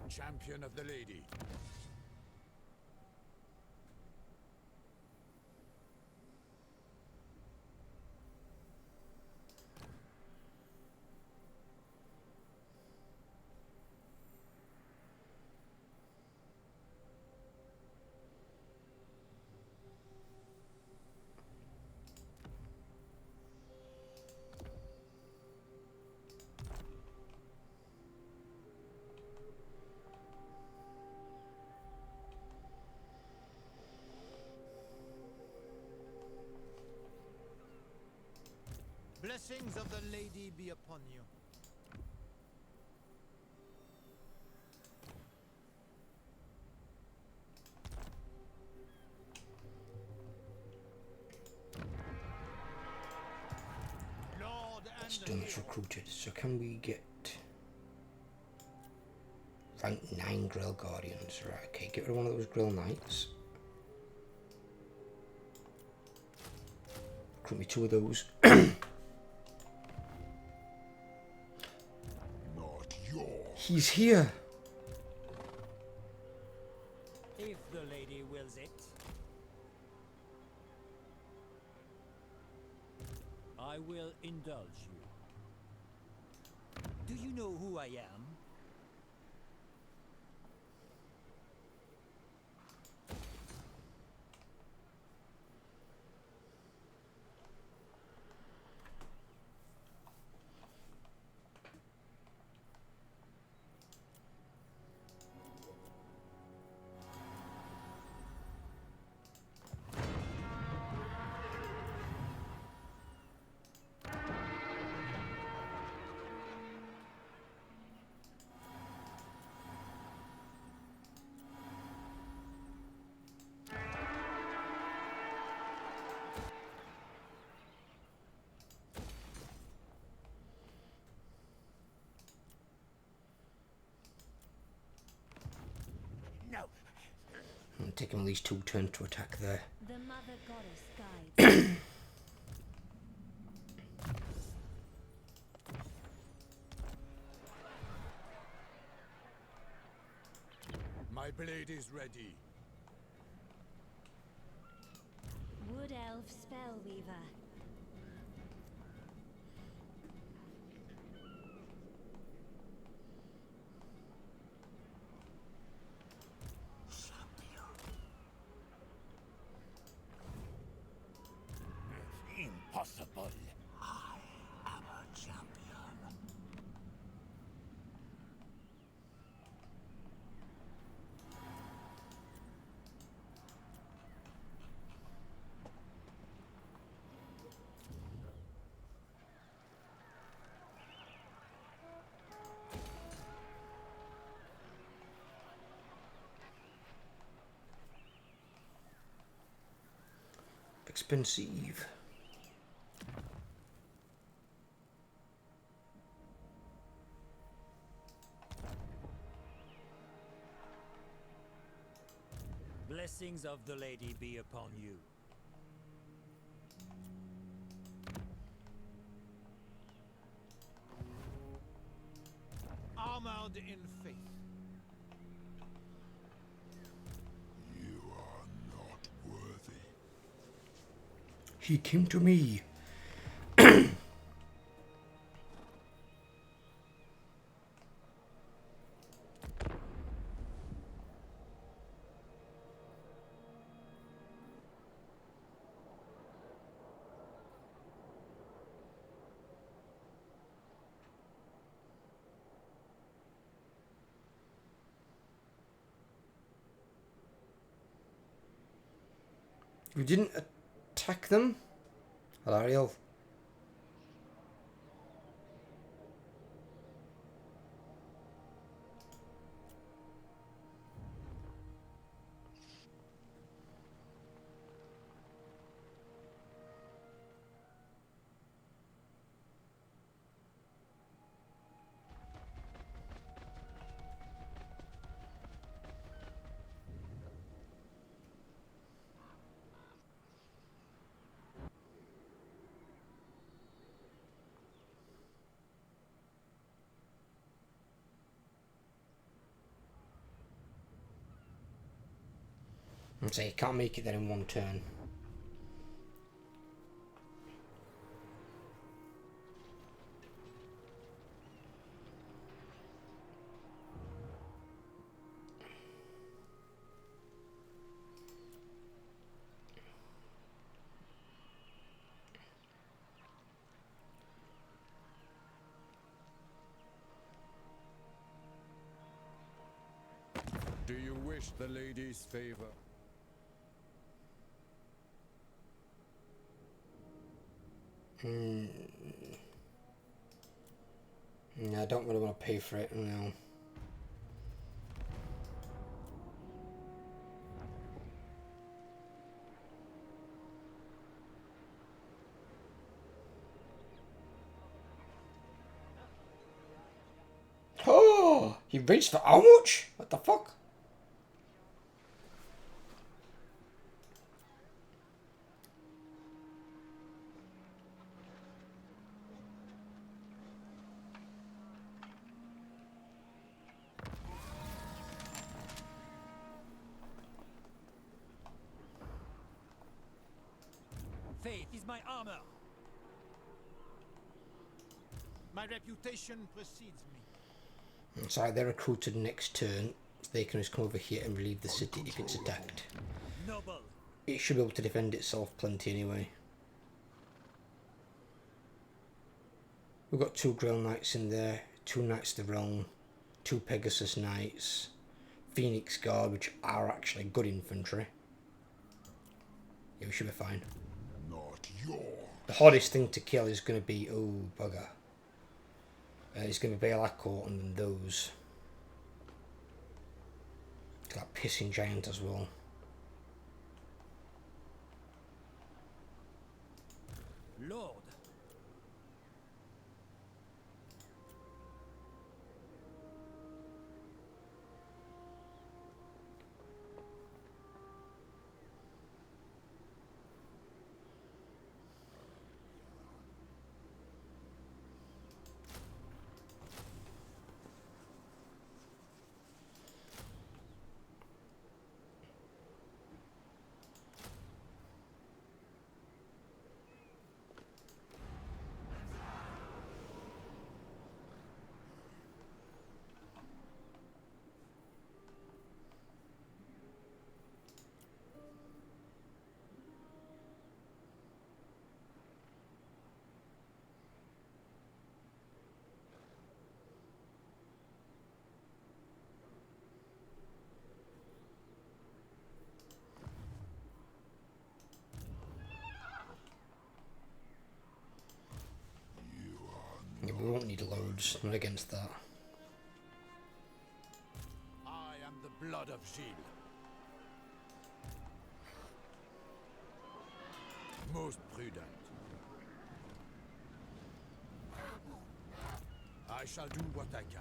Champion of the lady. Blessings of the lady be upon you. Lord and It's done, it's recruited. So can we get rank 9 Grail Guardians? Right, okay, get rid of one of those Grail Knights. Recruit me 2 of those. Not yours. He's here. If the lady wills it. I will indulge you. Do you know who I am? I'm taking at least 2 turns to attack there. The Mother Goddess guides. My blade is ready. Wood Elf Spellweaver. Impossible. I am a champion. Expensive. Blessings of the lady be upon you. Armored in faith. You are not worthy. He came to me. You didn't attack them? Hilarious. So you can't make it there in 1 turn. Do you wish the lady's favor? I don't really want to pay for it, no. Oh, he reached for how much? What the fuck? Faith is my armor. My reputation precedes me. It's like they're recruited next turn, so they can just come over here and relieve the city if it's attacked. Noble. It should be able to defend itself plenty anyway. We've got 2 Grail Knights in there, 2 Knights of the Realm, 2 Pegasus Knights, Phoenix Guard, which are actually good infantry. Yeah, we should be fine. Not your. The hardest thing to kill is going to be... oh, bugger. It's going to be Bale and then those. That pissing giant as well. Lord. Yeah, we won't need loads, not against that. I am the blood of Gilles. Most prudent. I shall do what I can.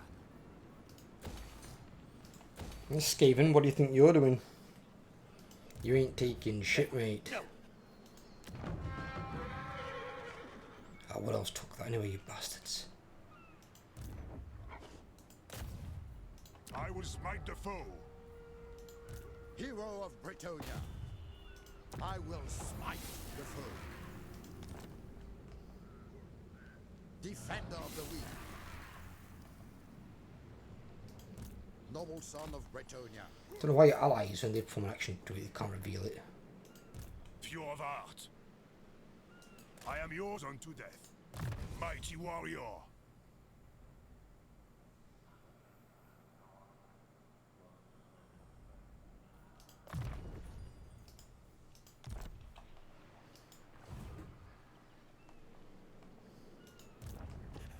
Skaven, what do you think you're doing? You ain't taking shit, mate. Oh, what else took that anyway, you bastards? I will smite the foe. Hero of Bretonnia, I will smite the foe. Defender of the weak. Noble son of Bretonnia. Don't know why your allies, when they perform an action to it, they can't reveal it. Pure of heart. I am yours unto death. Mighty warrior.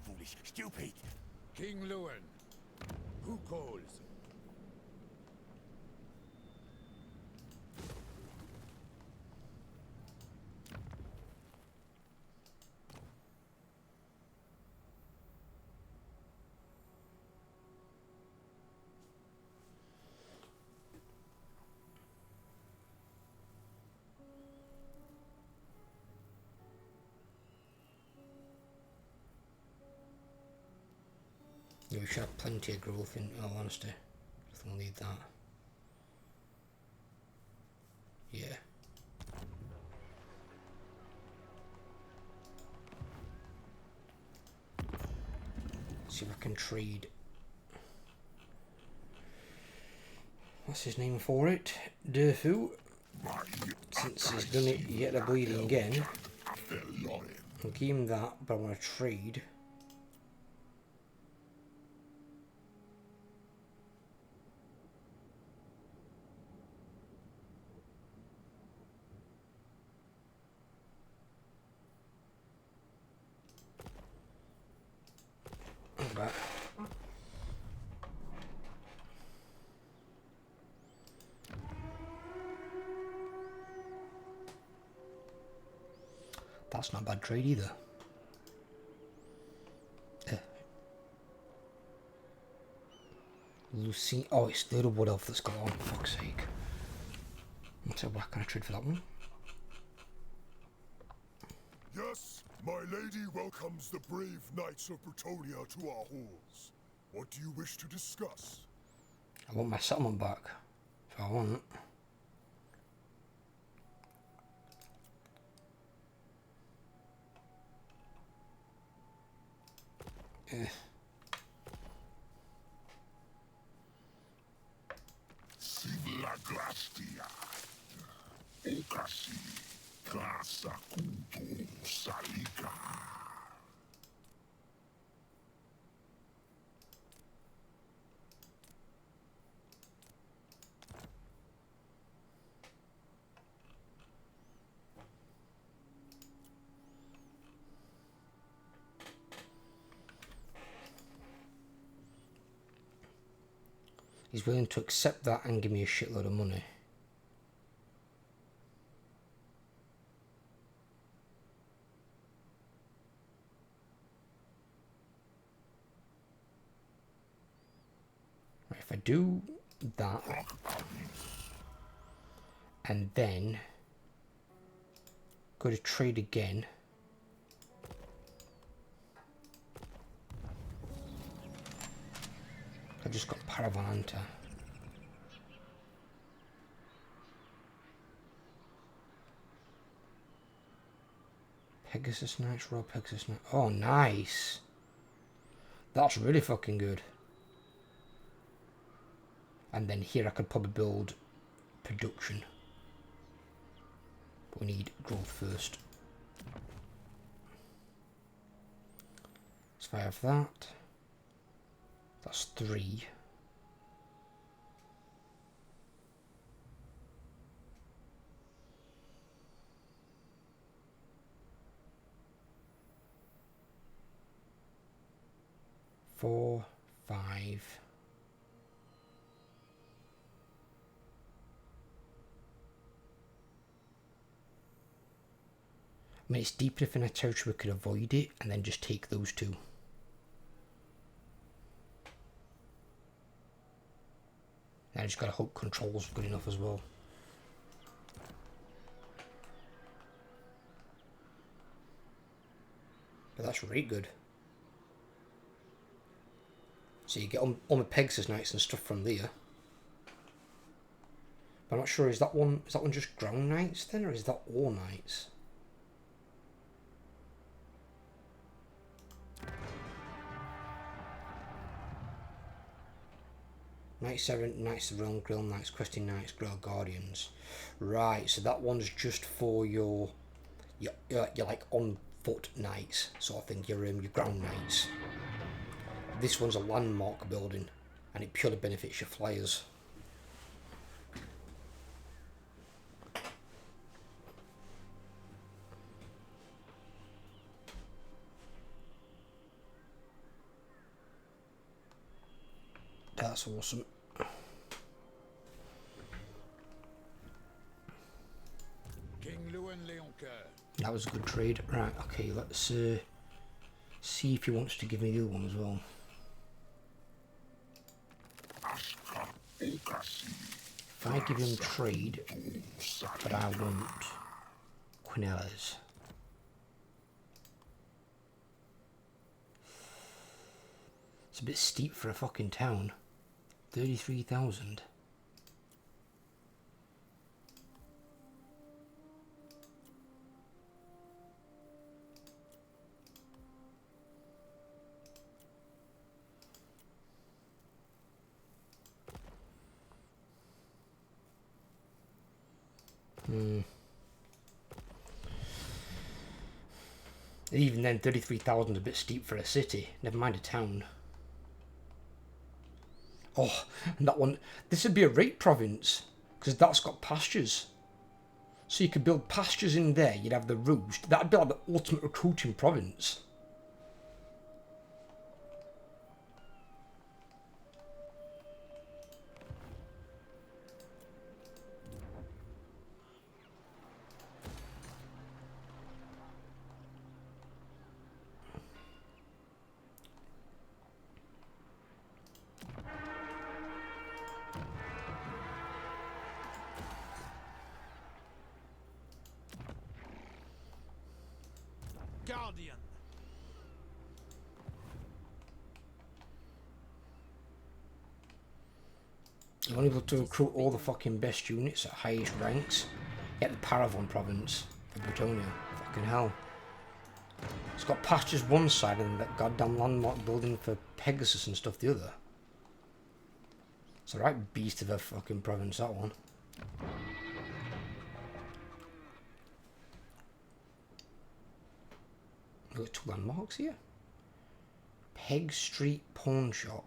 Foolish, stupid. King Lewin, who calls? Yeah, we should have plenty of growth in all honesty. I think we'll need that. Yeah. See if I can trade. What's his name for it? Durfu. Since he's done it yet a bleeding again. I'll give him that, but I want to trade. Back. That's not a bad trade either. Lucy. Oh, it's the little wood elf that's got on, for fuck's sake. What's a whack can I trade for that one? Yes, my lady welcomes the brave knights of Bretonnia to our halls. What do you wish to discuss? I want my settlement back. If I want. Sivlaglastia. Okasi. Klasa kuto salika. He's willing to accept that and give me a shitload of money. Right, if I do that, and then go to trade again. I just got Paravananta. Pegasus Knights, Royal Pegasus Knights. Oh, nice. That's really fucking good. And then here I could probably build production. But we need growth first. So if I have that. That's 3. Four, 5. I mean, it's deep enough in a territory we could avoid it and then just take those 2. I just gotta hope control's good enough as well. But that's really good. So you get all my Pegasus Knights and stuff from there. But I'm not sure, is that one just ground knights then, or is that all knights? Knights 7, Knights of the Realm, Grill Knights, Questing Knights, Grill Guardians. Right, so that one's just for your like on foot knights sort of thing, your ground knights. This one's a landmark building, and it purely benefits your flyers. That's awesome. King Lewin Leoncoeur. That was a good trade. Right, okay, let's see if he wants to give me the other one as well. If I give him trade, but I want Quinellas. It's a bit steep for a fucking town. 33,000. Even then, 33,000 is a bit steep for a city. Never mind a town. Oh, and that one. This would be a rape province because that's got pastures. So you could build pastures in there. You'd have the roost. That'd be like the ultimate recruiting province. Guardian. You're only able to recruit all the fucking best units at highest ranks. Get the Paravon province for Bretonnia. Fucking hell. It's got pastures one side and that goddamn landmark building for Pegasus and stuff the other. It's a right beast of a fucking province, that one. Got 2 landmarks here. Peg Street Pawn Shop.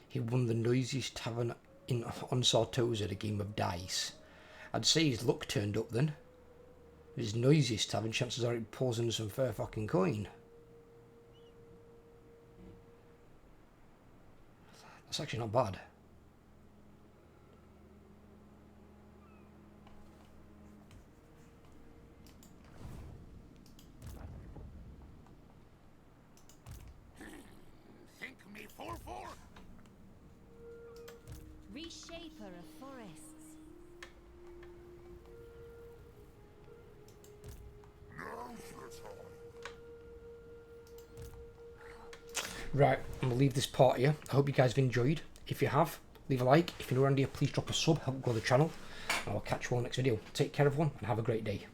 He won the noisiest tavern on Sartosa at a game of dice. I'd say his luck turned up then. His noisiest tavern, chances are it pulls in some fair fucking coin. That's actually not bad. Think me fool for? Reshaper of forests. Now's the time. Right, I'm going to leave this part here. I hope you guys have enjoyed. If you have, leave a like. If you're new around here, please drop a sub, help grow the channel. And I'll catch you all next video. Take care everyone, and have a great day.